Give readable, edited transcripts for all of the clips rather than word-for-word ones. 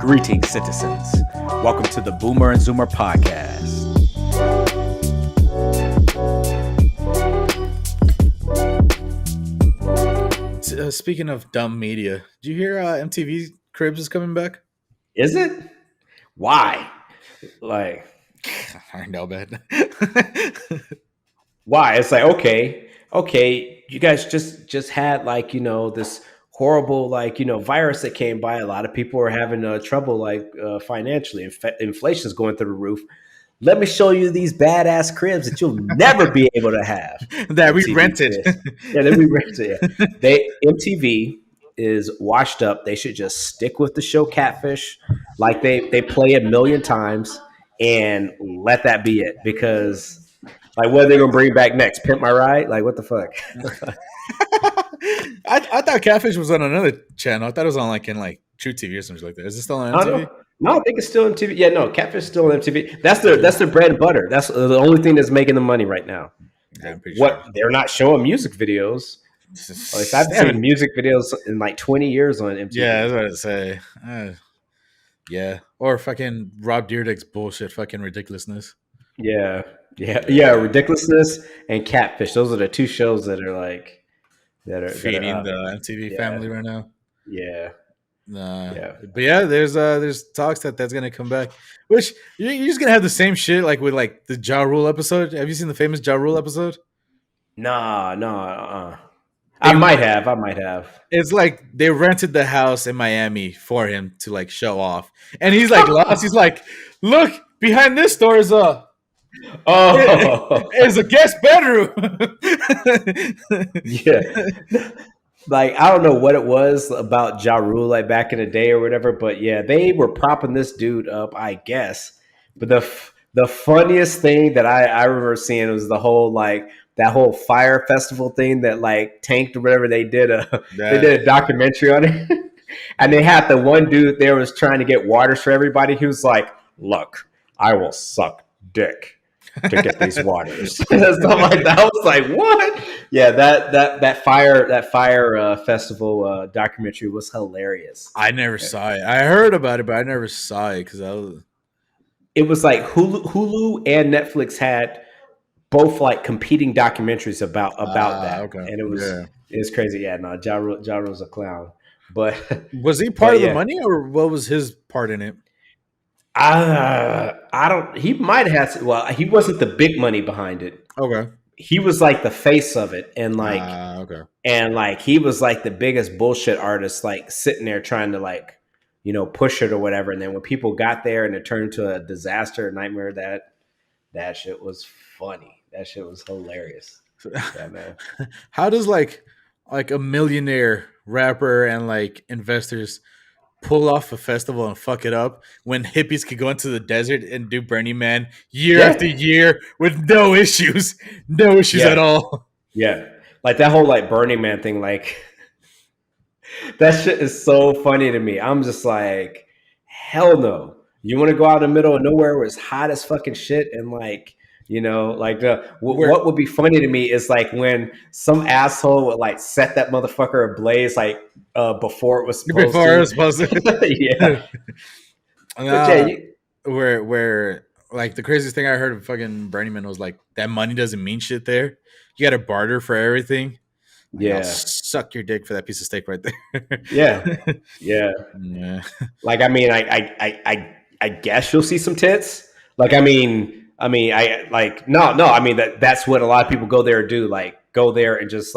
Greetings, citizens. Welcome to the Boomer and Zoomer podcast. Speaking of dumb media, did you hear MTV Cribs is coming back? Is it? Why? Like, I know, man. why? It's like, okay, you guys just had this horrible virus that came by. A lot of people are having trouble financially. Inflation's going through the roof. Let me show you these badass cribs that you'll never be able to have. That we MTV rented. Yeah, that we rented. Yeah. MTV is washed up. They should just stick with the show Catfish, like they play a million times, and let that be it. Because what are they gonna bring back next? Pimp My Ride? Like, what the fuck? I thought Catfish was on another channel. I thought it was on in True TV or something like that. Is it still on MTV? No, I think it's still on TV. Yeah, no, Catfish is still on MTV. That's their bread and butter. That's the only thing that's making the money right now. Yeah, I'm pretty sure. They're not showing music videos. I've seen music videos in 20 years on MTV. Yeah, that's what I'd say. Yeah, or fucking Rob Dyrdek's bullshit, fucking ridiculousness. Yeah, ridiculousness and Catfish. Those are the two shows that are feeding the MTV family right now. Yeah. But yeah, there's talks that's gonna come back. Which you're just gonna have the same shit with the Ja Rule episode. Have you seen the famous Ja Rule episode? No. I might have. It's like they rented the house in Miami for him to show off, and he's lost. He's like, look behind this door is it's a guest bedroom. Yeah. I don't know what it was about Ja Rule back in the day or whatever, but yeah, they were propping this dude up, I guess. But the funniest thing that I remember seeing was the whole that whole fire festival thing that tanked or whatever. They did a documentary on it, and they had the one dude there was trying to get waters for everybody. He was like, "Look, I will suck dick to get these waters." And stuff like that. I was like, what? Yeah, that fire festival documentary was hilarious. I never saw it. I heard about it, but I never saw it because it was like Hulu and Netflix had both competing documentaries about that. Okay. And it was crazy. Yeah, no, Ja Rule's a clown. But was he part of the money, or what was his part in it? I don't. He might have had. Well, he wasn't the big money behind it. Okay. He was the face of it, and okay. And he was the biggest bullshit artist, sitting there trying to push it or whatever. And then when people got there and it turned into a disaster, a nightmare, that shit was funny. That shit was hilarious. Yeah, man. How does a millionaire rapper and investors pull off a festival and fuck it up when hippies could go into the desert and do Burning Man year after year with no issues at all? Yeah. That whole Burning Man thing, that shit is so funny to me. I'm just like, hell no. You want to go out in the middle of nowhere where it's hot as fucking shit and what would be funny to me is when some asshole would set that motherfucker ablaze before it was supposed to. Yeah. Where the craziest thing I heard of fucking Burning Man was that money doesn't mean shit there. You got to barter for everything. Yeah. I'll suck your dick for that piece of steak right there. Yeah. I mean, I guess you'll see some tits. That's what a lot of people go there and do. Go there and just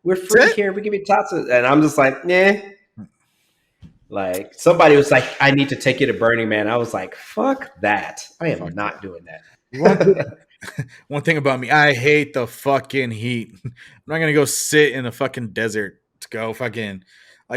we're free here. We give you tots. And I'm just somebody was I need to take you to Burning Man. I was like, fuck that. I am not doing that. One thing about me, I hate the fucking heat. I'm not going to go sit in the fucking desert to go fucking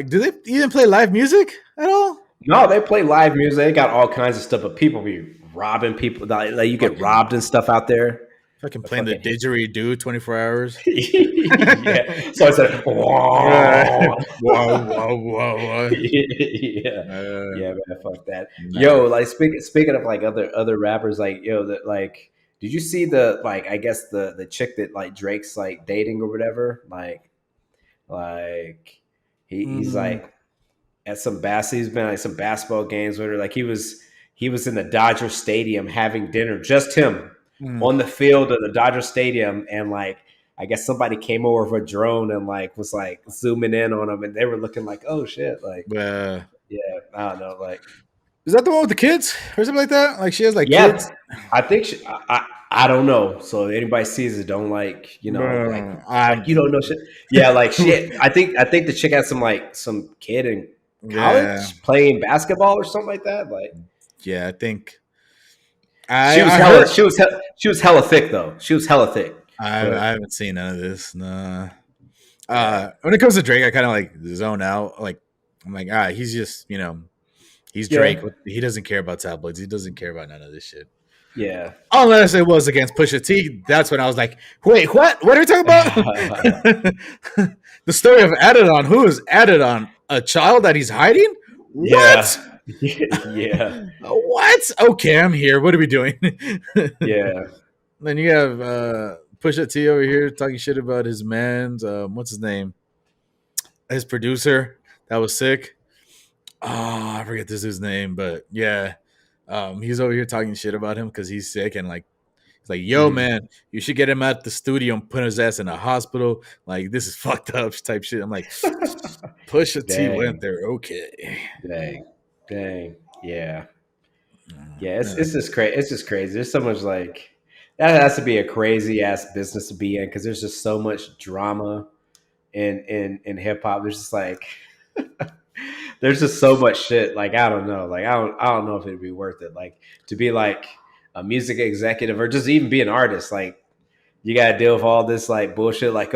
do they even play live music at all? No, they play live music. They got all kinds of stuff, but people be robbing people. You get robbed and stuff out there. Fucking playing the didgeridoo 24 hours. Yeah. So it's whoa, whoa. Yeah, man. Fuck that. Yo, speaking of other rappers, Did you see the like? I guess the chick that like Drake's like dating or whatever. Like he's Mm, like at some he's been like some basketball games with her. Like he was in the Dodger Stadium having dinner, just him mm, on the field of the Dodger Stadium, and like I guess somebody came over with a drone and like was like zooming in on him, and they were looking like, oh shit, like uh, yeah, I don't know, like is that the one with the kids or something like that? Like she has like yeah, kids. I think I don't know. So anybody sees it, don't like Bro, like you don't know shit. Yeah, like shit. I think the chick had some kid in yeah, college playing basketball or something like that. Like yeah. I think she was I hella heard. she was hella thick though. She was hella thick. I But haven't seen none of this. Nah. yeah, When it comes to Drake, I kind of like zone out. Like I'm like, he's just he's yeah, Drake. He doesn't care about tabloids. He doesn't care about none of this shit. yeah. Unless it was against Pusha T, that's when I was like, "Wait, what? What are we talking about?" The story of Adidon. Who is Adidon? A child that he's hiding? Yeah, What? yeah, What? Okay, I'm here. What are we doing? yeah. Then you have Pusha T over here talking shit about his man's what's his name? His producer that was sick. Oh, I forget this dude's name, but yeah, he's over here talking shit about him because he's sick and like it's like, yo, Mhm. man, you should get him out the studio and put his ass in a hospital. Like, this is fucked up type shit. I'm like, Pusha T went Dang, there. Okay. dang, dang. Yeah. Yeah, it's Yeah. it's just crazy. It's just crazy. There's so much like that has to be a crazy ass business to be in because there's just so much drama in hip hop. There's just like there's just so much shit. Like I don't know. Like I don't know if it'd be worth it. Like to be like a music executive or just even be an artist. Like you got to deal with all this like bullshit. Like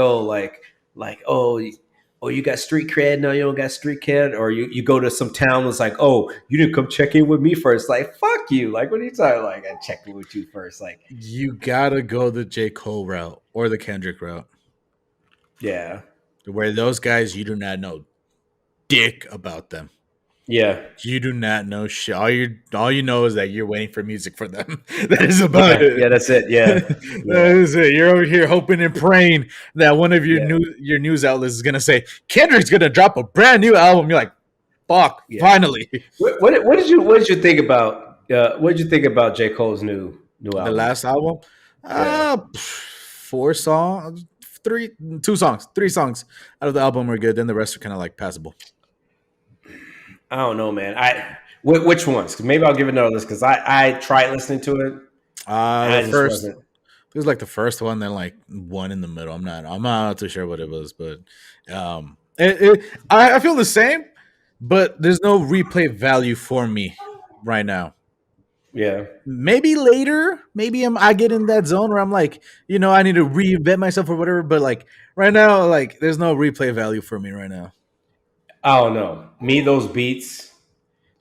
you got street cred. No, you don't got street cred. Or you go to some town that's like, oh, you didn't come check in with me first. Like fuck you. Like what are you talking? Like I checked in with you first. Like You gotta go the J. Cole route or the Kendrick route, yeah, where those guys, you do not know dick about them. yeah, You do not know shit. All you know is that you're waiting for music for them. That is about yeah, it. yeah. That's it. Yeah, That yeah, is it. You're over here hoping and praying that one of yeah, your news outlets is gonna say Kendrick's gonna drop a brand new album. You're like, fuck, yeah. finally. What did you think about what did you think about J Cole's new The album? last album, Yeah, 4 songs, three, 2 songs, 3 songs out of the album were good. Then the rest are kind of like passable. I don't know, man. Which ones? 'Cause maybe I'll give it another list because I tried listening to it and The I just first wasn't. It was like the first one, then like one in the middle. I'm not too sure what it was, but I feel the same, but there's no replay value for me right now. Yeah, Maybe later, maybe I get in that zone where I'm like, I need to reinvent myself or whatever. But like right now, like there's no replay value for me right now. I don't know. Me, those beats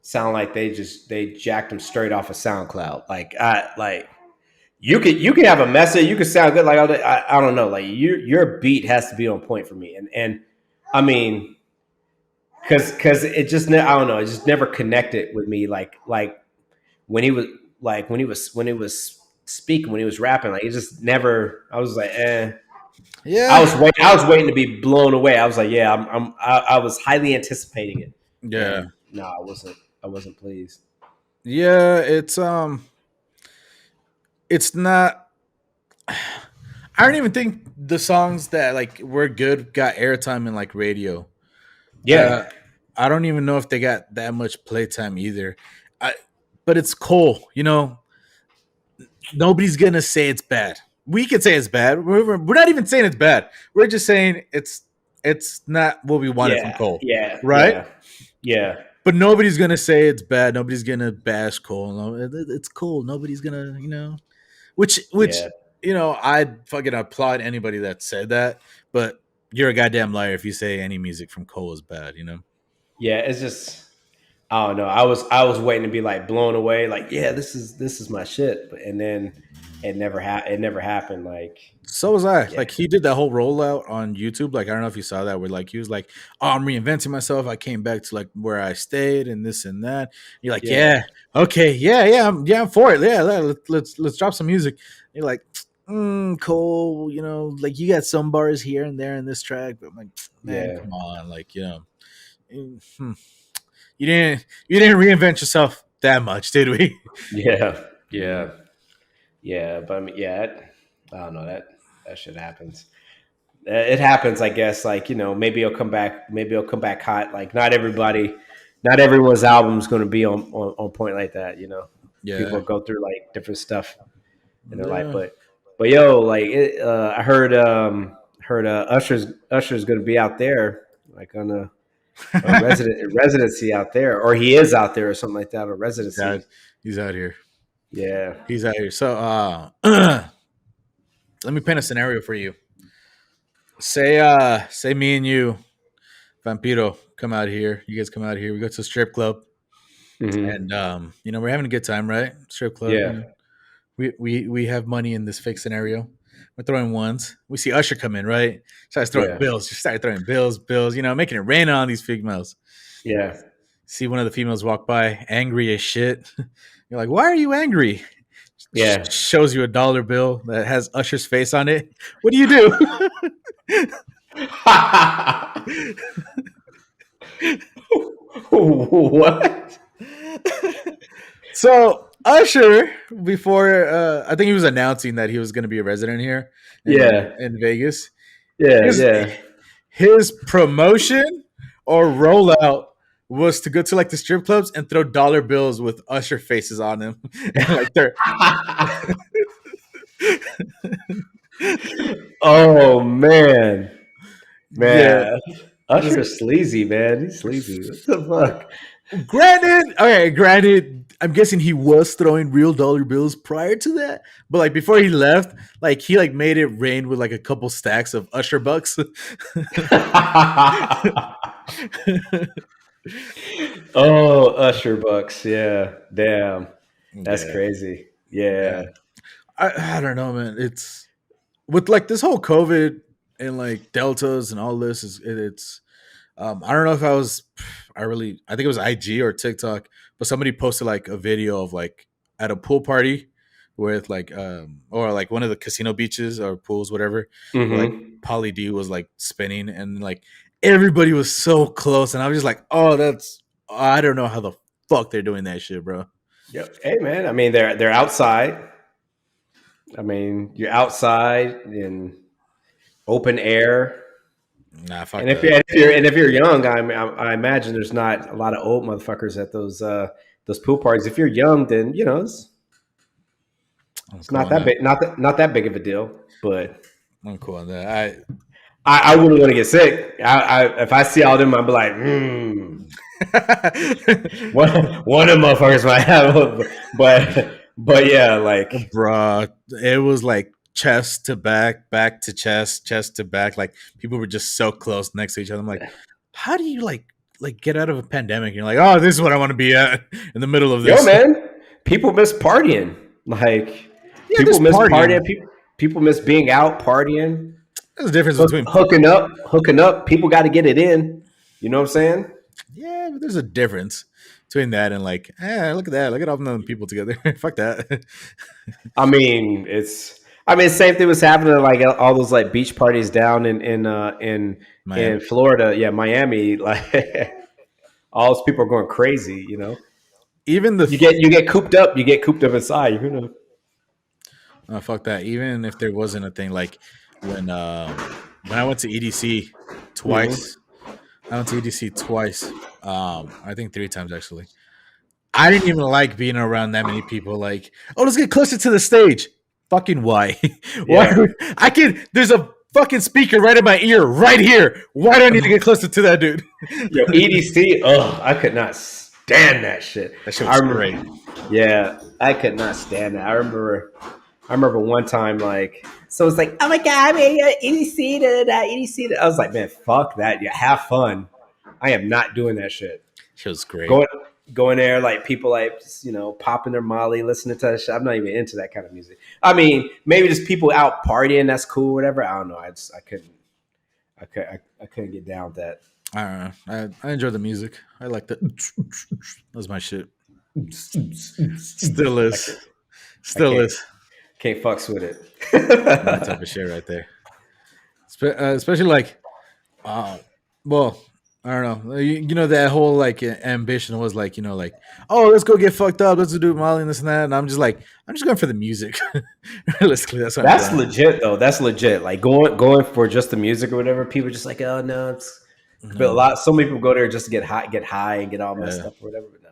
sound like they jacked them straight off of SoundCloud. Like you can have a message, you can sound good. Like I don't know. Like your beat has to be on point for me, and I mean because it just I don't know. It just never connected with me. Like when he was when he was speaking, when he was rapping, like it just never. I was like, eh. I was Yeah, waiting. I was waiting to be blown away. I was like, yeah, I was highly anticipating it, yeah, and no, I wasn't. I wasn't pleased. yeah. It's not. I don't even think the songs that like were good got airtime in like radio. Yeah, Uh, I don't even know if they got that much playtime either. I, but it's Cole. Nobody's gonna say it's bad. We could say it's bad. We're not even saying it's bad. We're just saying it's not what we wanted from yeah, Cole, yeah, right? yeah, yeah, But nobody's gonna say it's bad. Nobody's gonna bash Cole. No, it's cool. Nobody's gonna, which yeah, I fucking applaud anybody that said that. But you're a goddamn liar if you say any music from Cole is bad. yeah. It's just I don't know. I was waiting to be like blown away. Like, yeah, this is my shit. And then it never happened. Like, So was I. yeah, Like he did that whole rollout on YouTube. Like I don't know if you saw that, where like he was like, "Oh, I'm reinventing myself. I came back to like where I stayed and this and that." You're like, yeah, "Yeah, okay, yeah, I'm for it. Yeah, let's drop some music." You're like, Cole, like you got some bars here and there in this track, but I'm like, man, yeah, come on, like hmm, you didn't reinvent yourself that much, did we? yeah, yeah, yeah. But I mean, yeah, I don't know that shit happens. It happens, I guess. Like, maybe it'll come back. Maybe it'll come back hot. Like, not everyone's album is going to be on point like that. People Yeah, go through like different stuff in their life. yeah. But yo, like, I heard Usher's going to be out there, like on a residency out there, or he is out there or something like that, or he's out. residency. He's out here. Yeah. He's out here. So, let me paint a scenario for you. Say me and you, Vampiro, come out here. You guys come out here. We go to a strip club, Hmm. and we're having a good time, right? Strip club. Yeah. We have money in this fake scenario. We're throwing ones. We see Usher come in, right? Starts throwing Yeah. bills. Just started throwing bills. Making it rain on these females. Yeah. See one of the females walk by, angry as shit. You're like, why are you angry? Yeah. Shows you a dollar bill that has Usher's face on it. What do you do? What? So Usher, before I think he was announcing that he was going to be a resident here Yeah. in Vegas. Yeah. His Yeah. his promotion or rollout was to go to like the strip clubs and throw dollar bills with Usher faces on them, and like they're Oh man. yeah. Man. This, Usher's sleazy, man. He's sleazy. What the fuck? granted, I'm guessing he was throwing real dollar bills prior to that, but like before he left, like he like made it rain with like a couple stacks of Usher bucks. Oh, Usher Bucks. Yeah. Damn. That's Yeah, crazy. yeah. Yeah. I don't know, man. It's with like this whole COVID and like deltas and all this it's I don't know if I think it was IG or TikTok, but somebody posted like a video of like at a pool party with like or like one of the casino beaches or pools, whatever, where like Mm-hmm. Polly D was like spinning and like everybody was so close and I was just like, oh, I don't know how the fuck they're doing that shit, bro. Yep. Hey man, I mean they're outside. I mean, you're outside in open air. Nah, fuck And if that. you're, if you're young, I imagine there's not a lot of old motherfuckers at those pool parties. If you're young, then I'm it's cool not on that that. big, not that big of a deal. But I'm cool on that. I wouldn't want to get sick. If I see all them, I'd be like, I one of them motherfuckers might have, but yeah, like Bruh, it was like chest to back to chest to back. Like people were just so close next to each other. I'm like, how do you like get out of a pandemic? And you're like, oh, this is what I want to be at in the middle of yo, this. man, people miss partying. Like Yeah, people just miss partying. partying. People miss being out partying. There's a difference between Hooking up. People got to get it in. You know what I'm saying? yeah, but there's a difference between that and like, look at that, look at all them people together. Fuck that. Same thing was happening at, like all those like beach parties down in Miami. Florida, yeah, Miami. Like all those people are going crazy. Even the You get cooped up. You get cooped up inside. fuck that. Even if there wasn't a thing like when when I went to EDC Mm-hmm. twice. I went to EDC twice. I think three times actually. I didn't even like being around that many people. Like, oh, let's get closer to the stage. Fucking why? Why? Yeah. I can. There's a fucking speaker right in my ear, right here. Why do I need to get closer to that dude? Yo, EDC. Oh, I could not stand that shit. That shit I was remember. great. Yeah, I could not stand that. I remember one time, like, so it's like, oh my god, man, EDC, EDC. I was like, man, fuck that. Yeah, have fun. I am not doing that shit. Shit was Going great. going there, like people like popping their Molly, listening to that shit. I'm not even into that kind of music. I mean, maybe just people out partying, that's cool, whatever. I don't know. I couldn't get down with that. I don't know. I enjoy the music. I like that. That's my shit. Still I is. can't, I Still can't is. can't fucks with it. My type of shit right there. Especially like, uh, well, I don't know. You know that whole like ambition was like, like, oh, let's go get fucked up, let's do Molly and this and that, and I'm just like, I'm just going for the music. Realistically, that's what I'm That's doing. legit though. That's legit. Like going for just the music or whatever. People just like, oh no, it's but No, so many people go there just to get high and get all messed yeah, up or whatever. But no,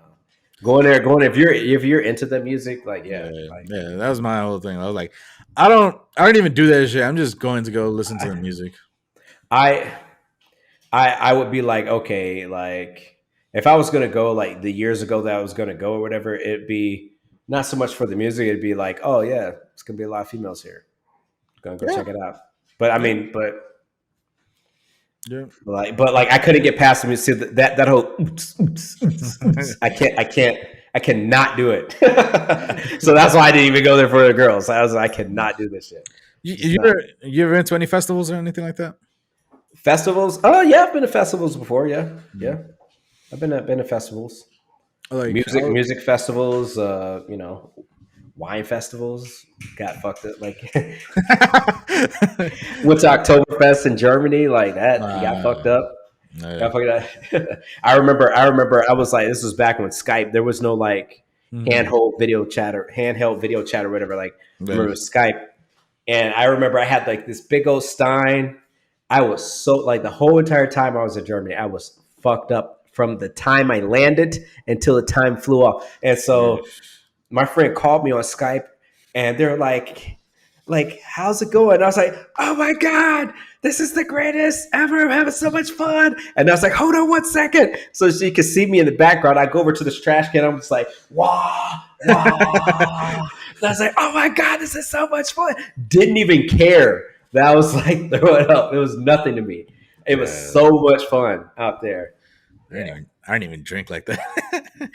going there. If you're into the music, like yeah, like yeah. That was my whole thing. I was like, I don't even do that shit. I'm just going to go listen to the music. I I would be like, okay, like if I was gonna go like the years ago that I was gonna go or whatever, it'd be not so much for the music. It'd be like, oh yeah, it's gonna be a lot of females here. Gonna go Yeah, check it out. But I yeah, mean, yeah. but like I couldn't get past the music. See, that whole oops, oops, oops, oops. I cannot do it. So that's why I didn't even go there for the girls. I was like, I cannot do this shit. It's not You ever into any festivals or anything like that? festivals. Oh yeah, I've been to festivals before. Yeah, Mm. yeah, been to festivals. Like, Music festivals, wine festivals. Got fucked up. Like went to Oktoberfest in Germany, like that. You got fucked uh, up. yeah. Got fucked up. I remember. I was like, this was back when Skype. There was no like Mhm. handheld video chat or whatever. Like I Yeah. remember it was Skype, and I remember I had like this big old Stein. I was so like the whole entire time I was in Germany, I was fucked up from the time I landed until the time flew off. And Yeah. so my friend called me on Skype and they're like, how's it going? And I was like, oh my God, this is the greatest ever. I'm having so much fun. And I was like, hold on 1 second. So she could see me in the background. I go over to this trash can. I'm just like, wow, wow. And I was like, oh my God, this is so much fun. Didn't even care that I was like throwing up. It was nothing to me. It was Yeah. so much fun out there. Yeah. I don't even drink like that.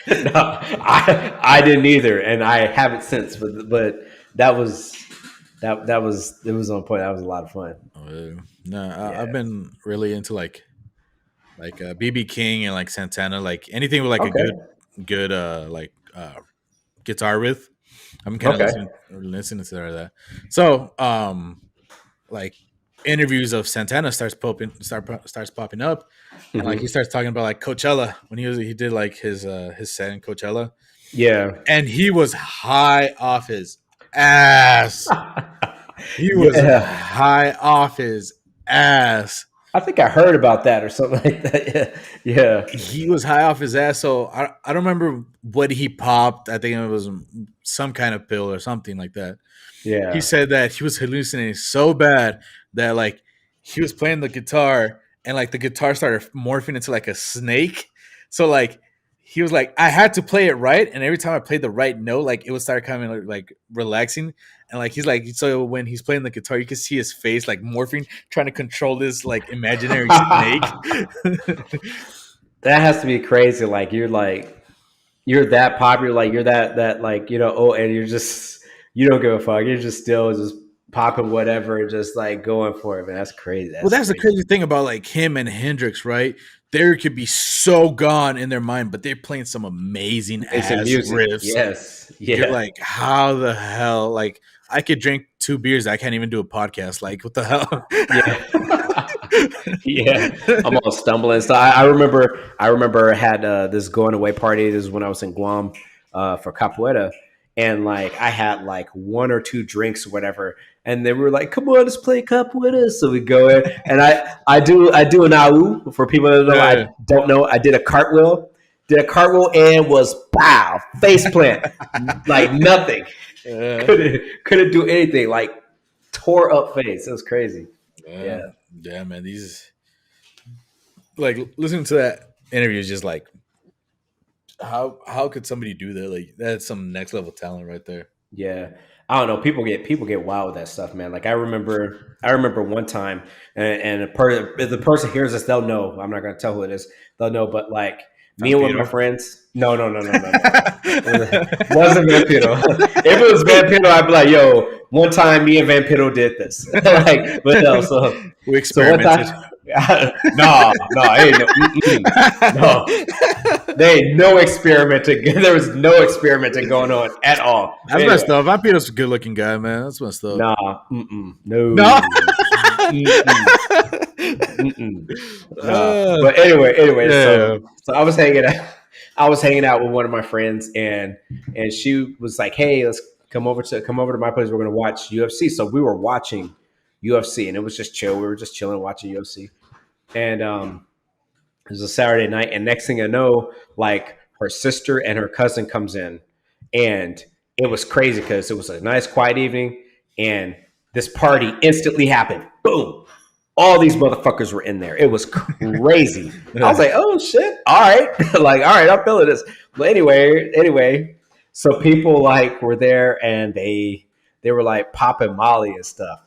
No, I didn't either, and I haven't since. But that was it was on point. That was a lot of fun. No, I've Yeah. been really into like BB King and like Santana, like anything with like a Okay. good like guitar riff. I'm kind of Okay. listening to that. So like interviews of Santana starts popping up, and like he Hmm. starts talking about like Coachella when he did like his set in Coachella, Yeah. and he was high off his ass. He was Yeah. high off his ass. I think I heard about that or something like that. Yeah. Yeah. He was high off his ass. So I don't remember what he popped. I think it was some kind of pill or something like that. He Yeah. said that he was hallucinating so bad that like he was playing the guitar and like the guitar started morphing into like a snake. So like he was like, I had to play it right, and every time I played the right note, like it would start coming like relaxing. And like he's like, so when he's playing the guitar, you can see his face like morphing, trying to control this like imaginary snake. That has to be crazy. Like you're that popular, like you're that like oh, and you're just you don't give a fuck. You're just still just popping whatever and just like going for it, man. That's crazy. Well, That's that's the crazy. crazy thing about like him and Hendrix, right? They could be so gone in their mind, but they're playing some amazing It's in ass music. riffs. Yes. You're Yeah. like, how the hell? Like, I could drink 2 beers. I can't even do a podcast. Like, what the hell? Yeah. Yeah. I'm all stumbling. So I remember I had this going away party. This is when I was in Guam for capoeira. And like I had like one or two drinks or whatever. And they were like, come on, let's play capoeira. So we go in and I do an AU for people that know I Yeah. don't know. I did a cartwheel. Did a cartwheel and was pow, face plant. Like nothing. Yeah. Couldn't do anything. Like tore up face. It was crazy. Yeah. Yeah. Yeah, man. These like listening to that interview is just like how could somebody do that? Like that's some next level talent right there. Yeah, I don't know. People get wild with that stuff, man. Like I remember one time, and if the person hears this, they'll know. I'm not gonna tell who it is. They'll know. But like me and one of my Vampiro. friends, No, no, no, no, no, no, no. Wasn't Vampiro. If it was Vampiro, I'd be like, yo, one time me and Vampiro did this. Like, but no, We so one experimented. time, no, no, ain't no, no, there ain't no experimenting. There was no experimenting going on at all. But That's messed anyway, up. Vampiro's a good looking guy, man. That's messed up. nah, No. no, mm-mm, mm-mm, nah. But anyway, Yeah. so I was hanging out with one of my friends, and she was like, "Hey, let's come over to my place. We're gonna watch UFC." So we were watching UFC, and it was just chill. We were just chilling watching UFC, and it was a Saturday night, and next thing I know, like her sister and her cousin comes in, and it was crazy because it was a nice quiet evening, and this party instantly happened. Boom! All these motherfuckers were in there. It was crazy. I was like, "Oh shit! All right, like all right, I'm feeling this." But anyway, so people like were there, and they were like popping Molly and stuff.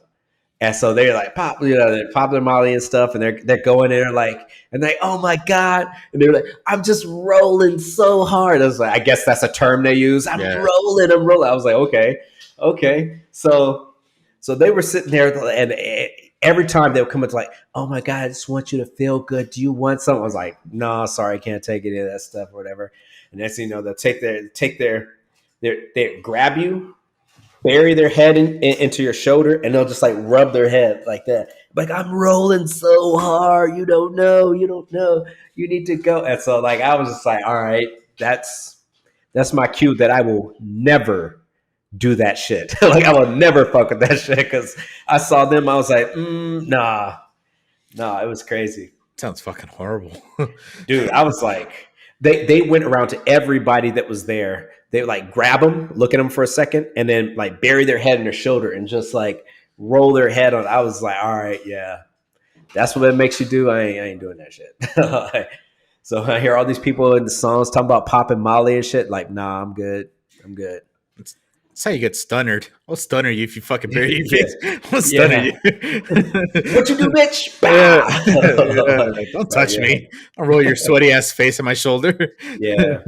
And so they're like pop, they're popping Molly and stuff, and they're going there like, and they, oh my god, and they're like, I'm just rolling so hard. I was like, I guess that's a term they use. I'm Yeah. rolling, I'm rolling. I was like, okay. So they were sitting there, and every time they would come into like, oh my god, I just want you to feel good. Do you want something? I was like, no, sorry, I can't take any of that stuff or whatever. And next thing you know, they'll they grab you, bury their head into your shoulder, and they'll just like rub their head like that. Like, I'm rolling so hard. You don't know. You need to go. And so like I was just like, all right, that's my cue that I will never do that shit. Like I will never fuck with that shit because I saw them. I was like, nah, it was crazy. Sounds fucking horrible. Dude, I was like, they went around to everybody that was there. They like grab them, look at them for a second, and then like bury their head in their shoulder and just like roll their head on. I was like, all right, yeah, that's what it makes you do. I ain't doing that shit. So I hear all these people in the songs talking about popping Molly and shit. Like, nah, I'm good. I'm good. That's how you get stunnered. I'll stunner you if you fucking bury your Yeah, face. I'll stunner yeah. you. What you do, bitch? Yeah. Bah! Yeah. Don't But touch yeah, me. I'll roll your sweaty ass face on my shoulder. yeah.